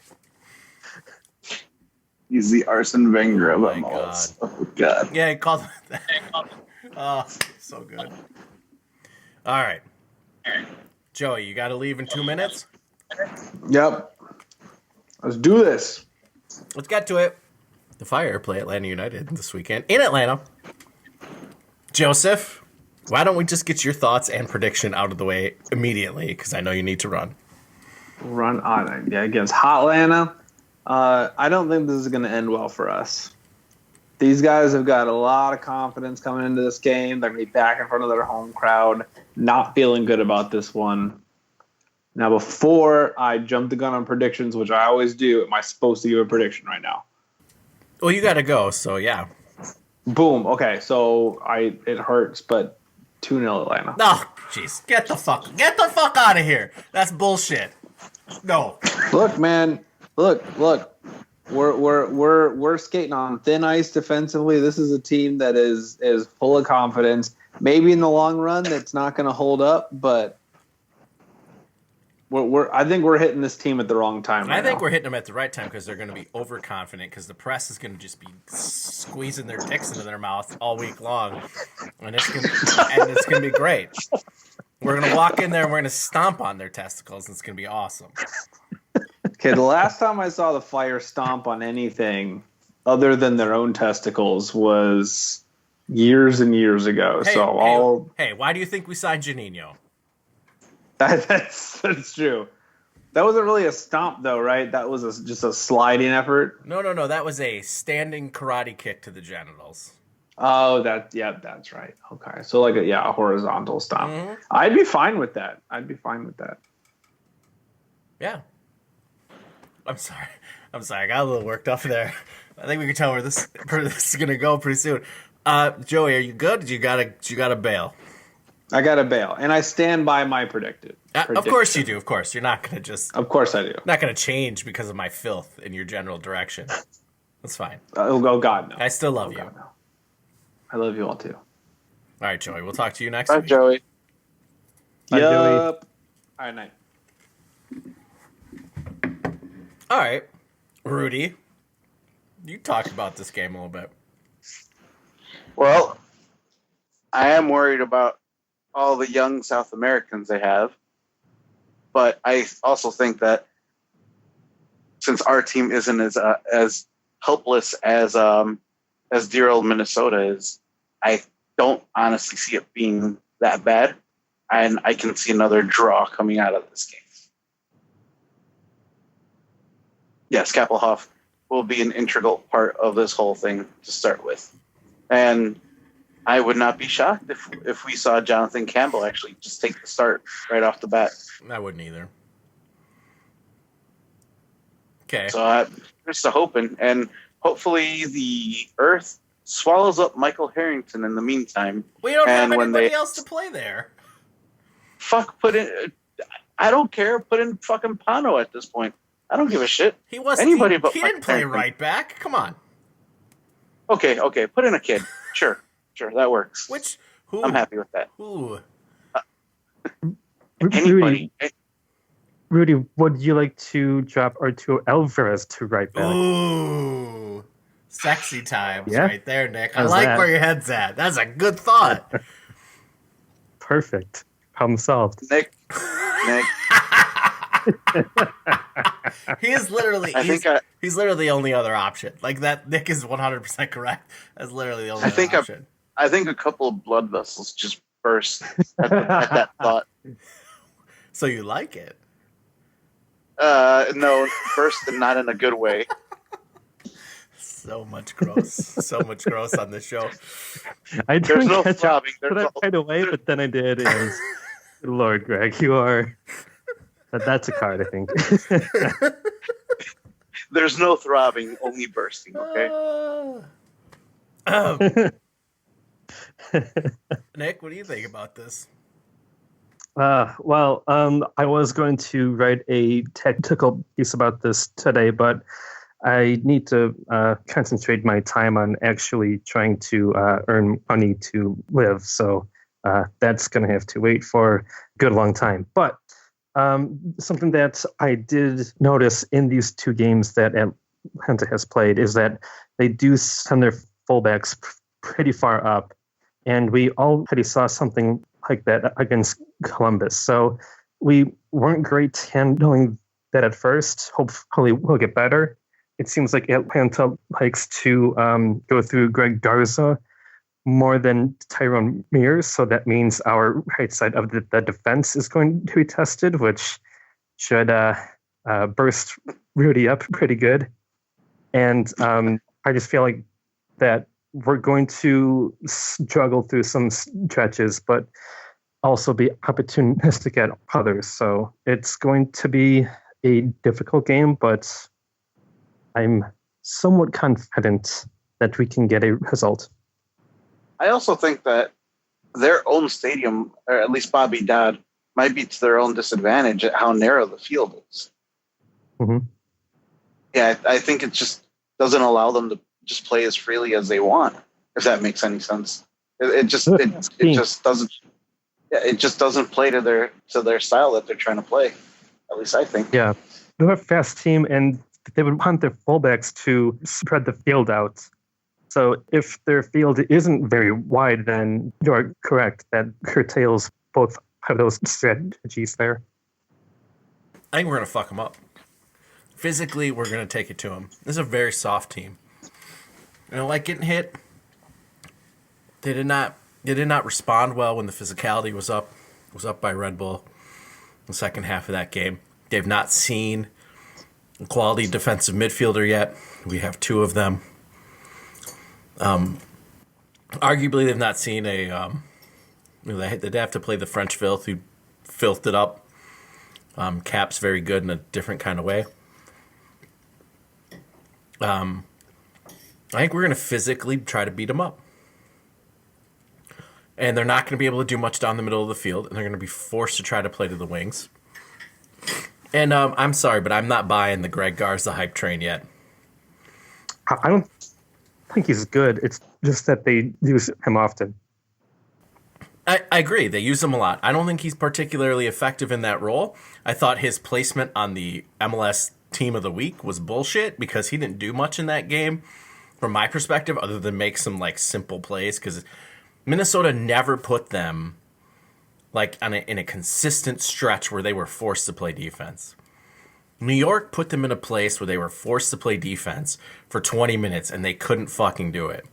He's the Arsene Wenger of them all. God. Oh, God. Yeah, he called him that. Oh, so good. All right. Joey, you got to leave in 2 minutes? Yep. Let's do this. Let's get to it. The Fire play Atlanta United this weekend in Atlanta. Joseph, why don't we just get your thoughts and prediction out of the way immediately, because I know you need to run. Run on it. Yeah, against Hotlanta. I don't think this is going to end well for us. These guys have got a lot of confidence coming into this game. They're going to be back in front of their home crowd. Not feeling good about this one. Now, before I jump the gun on predictions, which I always do, am I supposed to give a prediction right now? Well, you got to go, so yeah. Boom. Okay, so it hurts, but 2-0 Atlanta. Oh, jeez. Get the fuck out of here. That's bullshit. No. Look, man. Look. We're skating on thin ice defensively. This is a team that is full of confidence. Maybe in the long run, that's not going to hold up, but I think we're hitting this team at the wrong time. I think we're hitting them at the right time because they're going to be overconfident because the press is going to just be squeezing their dicks into their mouth all week long, and it's going to be great. We're going to walk in there and we're going to stomp on their testicles, and it's going to be awesome. Okay, the last time I saw the Fire stomp on anything other than their own testicles was years and years ago. Hey, why do you think we signed Juninho? That's true. That wasn't really a stomp, though, right? That was just a sliding effort. No. That was a standing karate kick to the genitals. Oh, that's right. Okay, so a horizontal stomp. Mm-hmm. I'd be fine with that. Yeah. I'm sorry. I got a little worked up there. I think we can tell where this is going to go pretty soon. Joey, are you good? Did you got to bail? I got to bail, and I stand by my prediction. Of course you do. Of course, you're not going to just. Of course I do. Not going to change because of my filth in your general direction. That's fine. Oh God, no. I still love you. God, no. I love you all too. All right, Joey. We'll talk to you next Bye, week. Joey. Bye, Joey. All right, night. All right, Rudy. You talk about this game a little bit. Well, I am worried about all the young South Americans they have, but I also think that since our team isn't as helpless as as dear old Minnesota is, I don't honestly see it being that bad. And I can see another draw coming out of this game. Yes, Kappelhoff will be an integral part of this whole thing to start with. And I would not be shocked if we saw Jonathan Campbell actually just take the start right off the bat. I wouldn't either. Okay. So there's the hoping. And hopefully the Earth swallows up Michael Harrington in the meantime. We don't have anybody else to play there. I don't care. Put in fucking Pano at this point. I don't give a shit. He was anybody but he didn't play right back. Come on. Okay. Put in a kid. Sure, that works. Who? I'm happy with that. Who? Anybody. Rudy, would you like to drop Arturo Alvarez to right back? Ooh, sexy times right there, Nick. How's I like that? where your head's at. That's a good thought. Perfect. Problem solved. Nick. He is literally. He's literally the only other option. Like that, Nick is 100% correct. That's literally the only other option. I think a couple of blood vessels just burst at that thought. So you like it? No, burst and not in a good way. So much gross on this show. I There's didn't no catch throbbing. up right away, but then I did. And Lord, Greg, you are. That's a card, I think. There's no throbbing, only bursting. Okay. Nick, what do you think about this? I was going to write a technical piece about this today, but I need to concentrate my time on actually trying to earn money to live. So that's going to have to wait for a good long time. But something that I did notice in these two games that Atlanta has played is that they do send their fullbacks pretty far up. And we already saw something like that against Columbus. So we weren't great handling that at first. Hopefully we'll get better. It seems like Atlanta likes to go through Greg Garza more than Tyrone Mears. So that means our right side of the defense is going to be tested, which should burst Rudy up pretty good. And I just feel like that we're going to struggle through some stretches, but also be opportunistic at others. So it's going to be a difficult game, but I'm somewhat confident that we can get a result. I also think that their own stadium, or at least Bobby Dodd, might be to their own disadvantage at how narrow the field is. Mm-hmm. Yeah, I think it just doesn't allow them to just play as freely as they want, if that makes any sense. It just doesn't. Yeah, it just doesn't play to their style that they're trying to play. At least I think. Yeah, they're a fast team, and they would want their fullbacks to spread the field out. So if their field isn't very wide, then you're correct. That curtails both of those strategies there. I think we're going to fuck them up. Physically, we're going to take it to them. This is a very soft team. You know, like getting hit. They did not respond well when the physicality was up by Red Bull in the second half of that game. They've not seen a quality defensive midfielder yet. We have two of them. Arguably, they've not seen they'd have to play the French filth, who filthed it up. Cap's very good in a different kind of way. I think we're going to physically try to beat them up. And they're not going to be able to do much down the middle of the field, and they're going to be forced to try to play to the wings. And I'm sorry, but I'm not buying the Greg Garza hype train yet. I don't think he's good. It's just that they use him often. I agree. They use him a lot. I don't think he's particularly effective in that role. I thought his placement on the MLS Team of the Week was bullshit because he didn't do much in that game, from my perspective, other than make some simple plays. Because Minnesota never put them in a consistent stretch where they were forced to play defense. New York put them in a place where they were forced to play defense for 20 minutes and they couldn't fucking do it.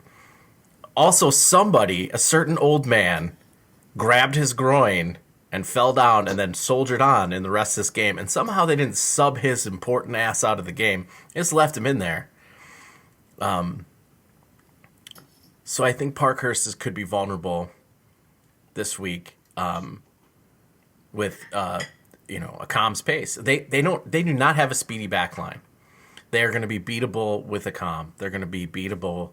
Also, somebody, a certain old man, grabbed his groin and fell down and then soldiered on in the rest of this game. And somehow they didn't sub his important ass out of the game. They just left him in there. So I think Parkhurst could be vulnerable this week with a comms pace. They do not have a speedy back line. They are going to be beatable with a comm. They're going to be beatable.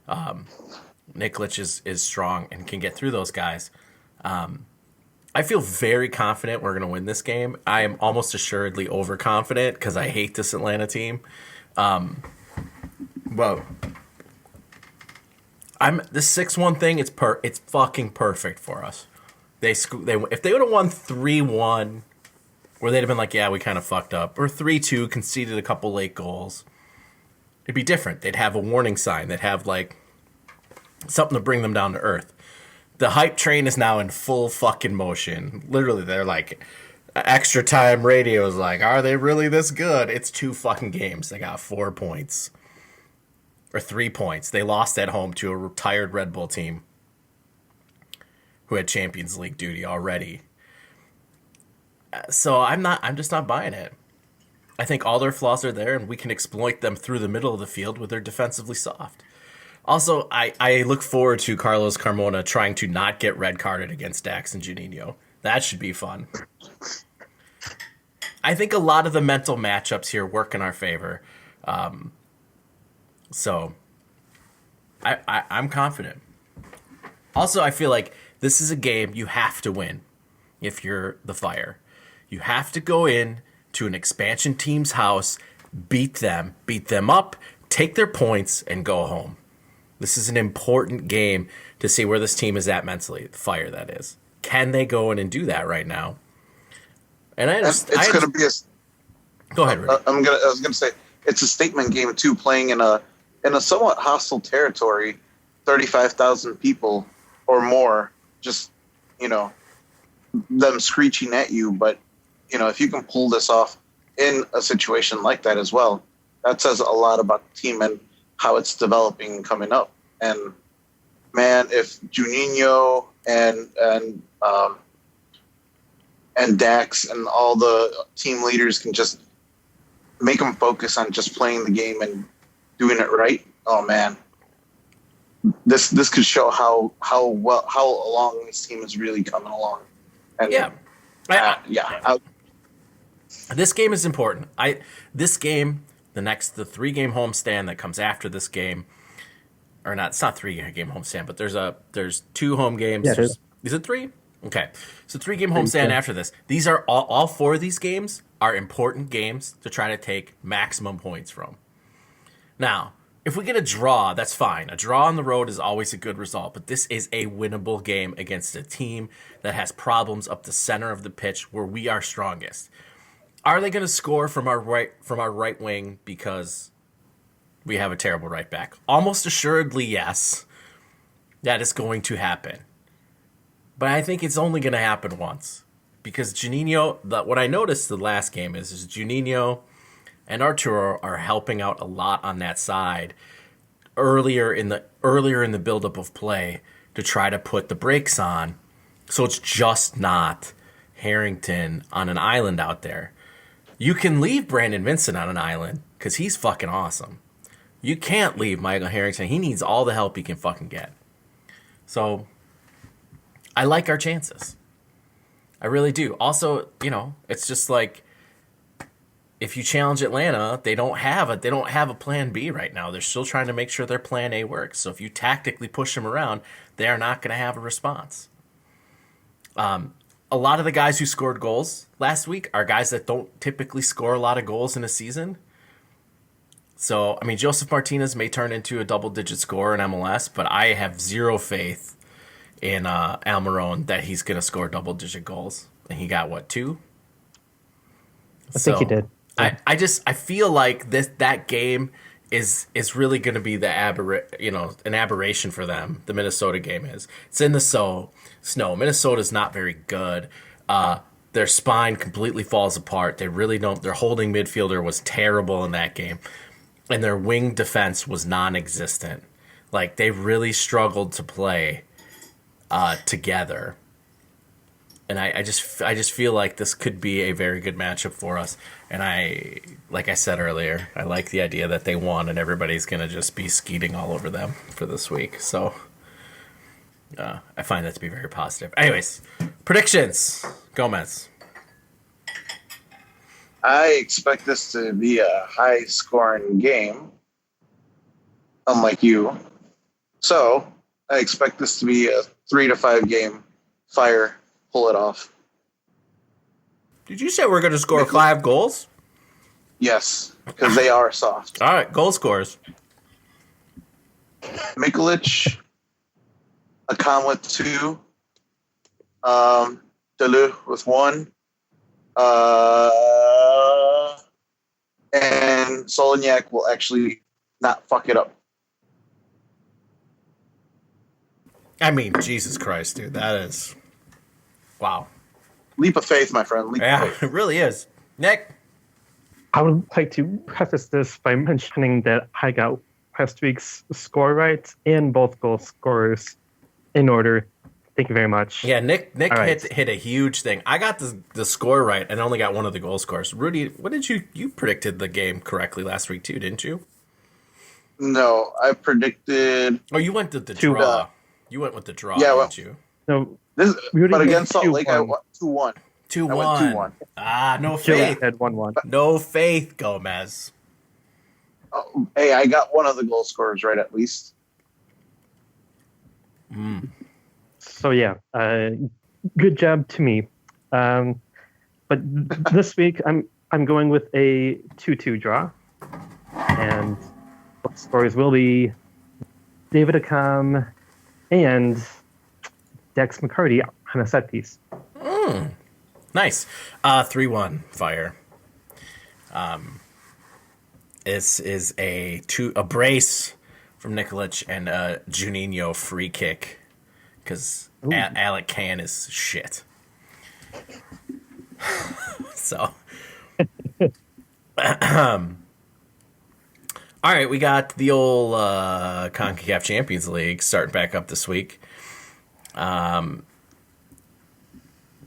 Nikolic is strong and can get through those guys. I feel very confident we're going to win this game. I am almost assuredly overconfident because I hate this Atlanta team. But the 6-1 thing. It's fucking perfect for us. If they would have won 3-1, where they'd have been like, yeah, we kind of fucked up, or 3-2, conceded a couple late goals, it'd be different. They'd have a warning sign. They'd have like something to bring them down to earth. The hype train is now in full fucking motion. Literally, they're like, extra time radio is like, are they really this good? It's 2 fucking games. They got 4 points. Or 3 points. They lost at home to a retired Red Bull team who had Champions League duty already. So I'm just not buying it. I think all their flaws are there, and we can exploit them through the middle of the field with their defensively soft. Also, I look forward to Carlos Carmona trying to not get red carded against Dax and Juninho. That should be fun. I think a lot of the mental matchups here work in our favor. So I'm confident. Also, I feel like this is a game you have to win if you're the Fire. You have to go in to an expansion team's house, beat them up, take their points, and go home. This is an important game to see where this team is at mentally. The Fire, that is. Can they go in and do that right now? And it's going to be a. Go ahead, Rudy. I was going to say it's a statement game too, playing in a somewhat hostile territory, 35,000 people or more, just them screeching at you. But if you can pull this off in a situation like that as well, that says a lot about the team and how it's developing and coming up. And man, if Juninho and Dax and all the team leaders can just make them focus on just playing the game and doing it right, oh man, this could show how along this team is really coming along. And this game is important. This game. The 3-game homestand that comes after this game, or not, it's not 3-game homestand, but there's 2 home games. Yeah, is it 3? Okay. So 3-game homestand after this. These are all 4 of these games are important games to try to take maximum points from. Now, if we get a draw, that's fine. A draw on the road is always a good result, but this is a winnable game against a team that has problems up the center of the pitch where we are strongest. Are they going to score from our right wing because we have a terrible right back? Almost assuredly, yes. That is going to happen. But I think it's only going to happen once. Because Juninho, what I noticed the last game is Juninho and Arturo are helping out a lot on that side earlier in the buildup of play to try to put the brakes on. So it's just not Harrington on an island out there. You can leave Brandon Vincent on an island because he's fucking awesome. You can't leave Michael Harrington. He needs all the help he can fucking get. So I like our chances. I really do. Also, it's just like if you challenge Atlanta, they don't have a plan B right now. They're still trying to make sure their plan A works. So if you tactically push them around, they are not going to have a response. A lot of the guys who scored goals last week are guys that don't typically score a lot of goals in a season. So, Joseph Martinez may turn into a double-digit scorer in MLS, but I have zero faith in Almiron that he's going to score double-digit goals. And he got, 2? I think he did. Yeah. I feel like that game is really going to be an aberration for them. The Minnesota game is. It's in the snow. Minnesota's not very good. Their spine completely falls apart. They really don't. Their holding midfielder was terrible in that game, and their wing defense was non-existent. Like, they really struggled to play together. And I just feel like this could be a very good matchup for us. And like I said earlier, I like the idea that they won and everybody's going to just be skeeting all over them for this week. So I find that to be very positive. Anyways, predictions. Gomez. I expect this to be a high-scoring game, unlike you. So I expect this to be a 3 to 5 game. Fire, pull it off. Did you say we're going to score 5 goals? Yes, because they are soft. All right, goal scores. Mikulich, Akan with 2, Delu with 1, and Solignac will actually not fuck it up. I mean, Jesus Christ, dude, that is wow. Leap of faith, my friend. Leap of faith. It really is. Nick? I would like to preface this by mentioning that I got last week's score right and both goal scorers in order. Thank you very much. Yeah, Nick right. hit a huge thing. I got the score right and only got one of the goal scores. Rudy, what did you predicted the game correctly last week too, didn't you? No, I predicted. Oh, you went with the draw. You went with the draw, didn't you? No, but against Salt Lake, I won 2-1. 2-1. Ah, no faith. Had 1-1. No faith, Gomez. Oh, hey, I got one of the goal scorers right at least. So yeah, good job to me. But this week I'm going with a 2-2 draw, and the scores will be David Akam and Dex McCarty on a set piece. Nice. 3-1 Fire. This is a brace from Nikolic and a Juninho free kick because Alec Can is shit. So, all right, we got the old CONCACAF Champions League starting back up this week.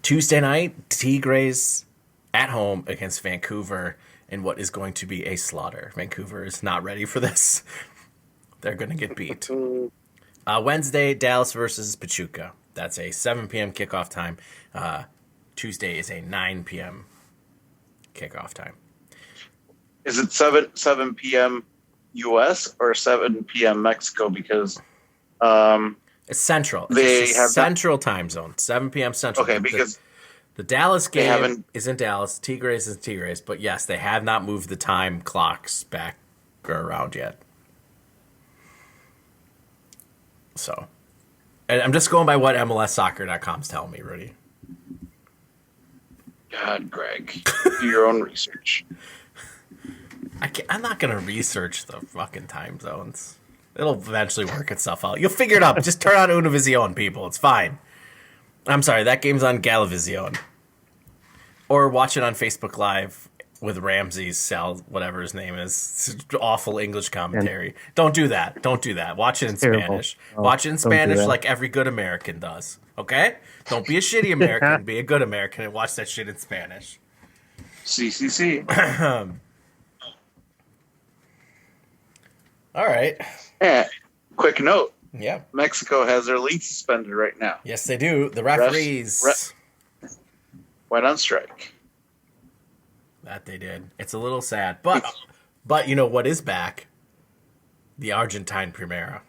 Tuesday night, Tigres at home against Vancouver in what is going to be a slaughter. Vancouver is not ready for this. They're going to get beat. Wednesday, Dallas versus Pachuca. That's a 7 p.m. kickoff time. Tuesday is a 9 p.m. kickoff time. Is it 7 p.m. U.S. or 7 p.m. Mexico? Because it's central. They have central time zone. 7 p.m. central. Okay, because the Dallas game is in Dallas. Tigres is Tigres. But yes, they have not moved the time clocks back or around yet. So, and I'm just going by what MLSsoccer.com's telling me, Rudy. God, Greg, do your own research. I'm not going to research the fucking time zones. It'll eventually work itself out. You'll figure it out. Just turn on Univision, people. It's fine. I'm sorry, that game's on Galavision. Or watch it on Facebook Live with Ramsey's Sal, whatever his name is. It's awful English commentary. Don't do that. Don't do that. Watch it in Spanish. Watch it in Spanish like every good American does. Okay? Don't be a shitty American. Be a good American and watch that shit in Spanish. CCC. All right. Yeah. Quick note. Yeah. Mexico has their league suspended right now. Yes, they do. The referees went on strike. That they did. It's a little sad. But you know what is back? The Argentine Primera.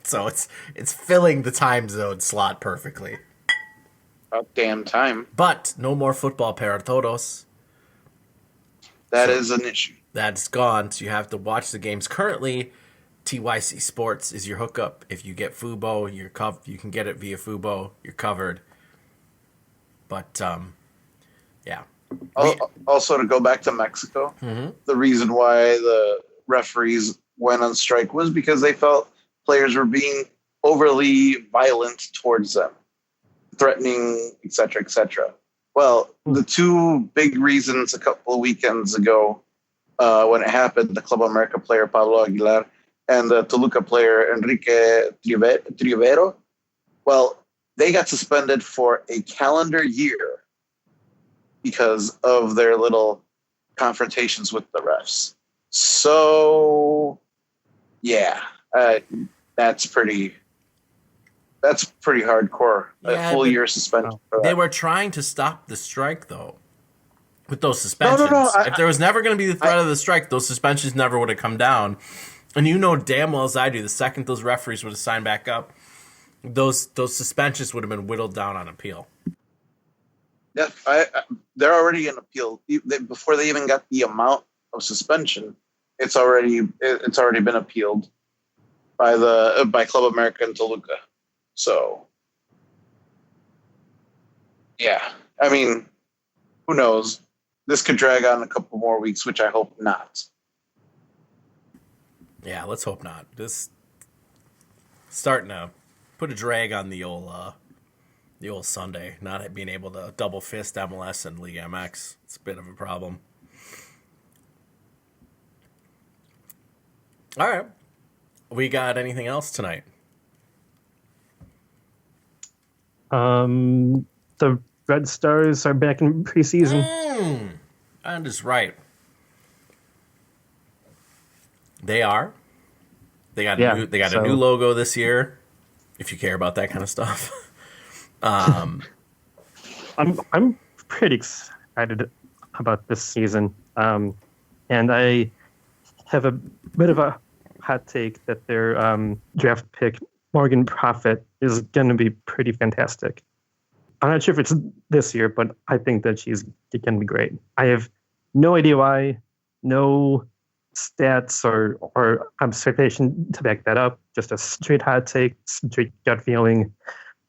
So it's filling the time zone slot perfectly. About damn time. But no more football para todos. That is an issue. That's gone. So you have to watch the games. Currently, TYC Sports is your hookup. If you get Fubo, you can get it via Fubo. You're covered. But yeah. Also, to go back to Mexico, the reason why the referees went on strike was because they felt players were being overly violent towards them, threatening, etc., etc. Well, the two big reasons a couple of weekends ago when it happened, the Club America player Pablo Aguilar and the Toluca player Enrique Trivero. Well, they got suspended for a calendar year because of their little confrontations with the refs. So, yeah, that's pretty hardcore. Yeah, a full year suspension. They were trying to stop the strike, though, with those suspensions. No, if there was never going to be the threat of the strike, those suspensions never would have come down. And you know damn well as I do, the second those referees would have signed back up, those suspensions would have been whittled down on appeal. Yeah, they're already in appeal. Before they even got the amount of suspension, it's already been appealed by Club America and Toluca. So, yeah, I mean, who knows? This could drag on a couple more weeks, which I hope not. Yeah, let's hope not. This starting to put a drag on the old Sunday, not being able to double fist MLS and League MX. It's a bit of a problem. All right. We got anything else tonight? The Red Stars are back in preseason. That is right. They are. They got a new logo this year. If you care about that kind of stuff. I'm pretty excited about this season, and I have a bit of a hot take that their draft pick Morgan Prophet is going to be pretty fantastic. I'm not sure if it's this year, but I think that she's going to be great. I have no idea why, no stats or observation to back that up. Just a straight hot take, straight gut feeling.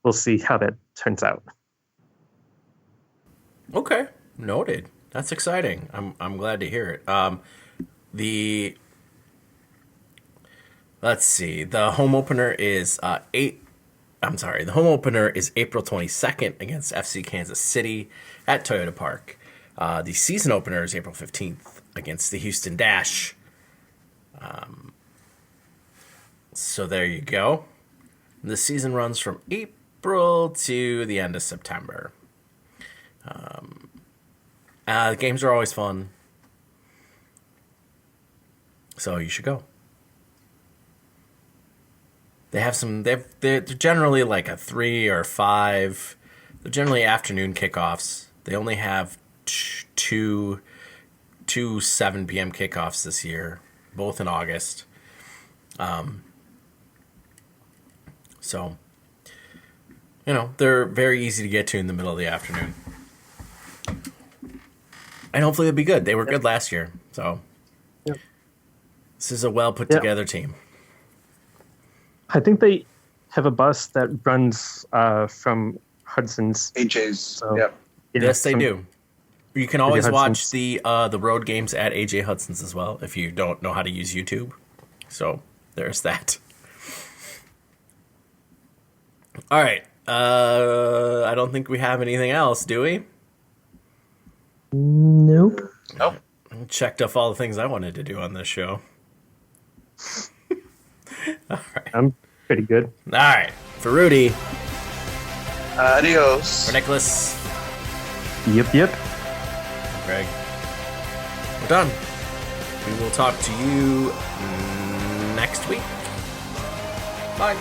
We'll see how that turns out. Okay, noted. That's exciting. I'm glad to hear it. Let's see. The home opener is The home opener is April 22nd against FC Kansas City at Toyota Park. The season opener is April 15th against the Houston Dash. So there you go. The season runs from April to the end of September. The games are always fun. So you should go. They're generally like a 3 or 5. They're generally afternoon kickoffs. They only have two 7 p.m. kickoffs this year, both in August. So, they're very easy to get to in the middle of the afternoon. And hopefully they'll be good. They were good last year. So, This is a well put together team. I think they have a bus that runs from Hudson's. AJ's. So, yeah. Yes, they do. You can always watch Hudson's. the road games at AJ Hudson's as well if you don't know how to use YouTube. So there's that. All right. I don't think we have anything else, do we? Nope. Nope. Checked off all the things I wanted to do on this show. All right. I'm pretty good. All right. For Rudy. Adios. For Nicholas. Yep. Greg. We're done. We will talk to you next week. Bye.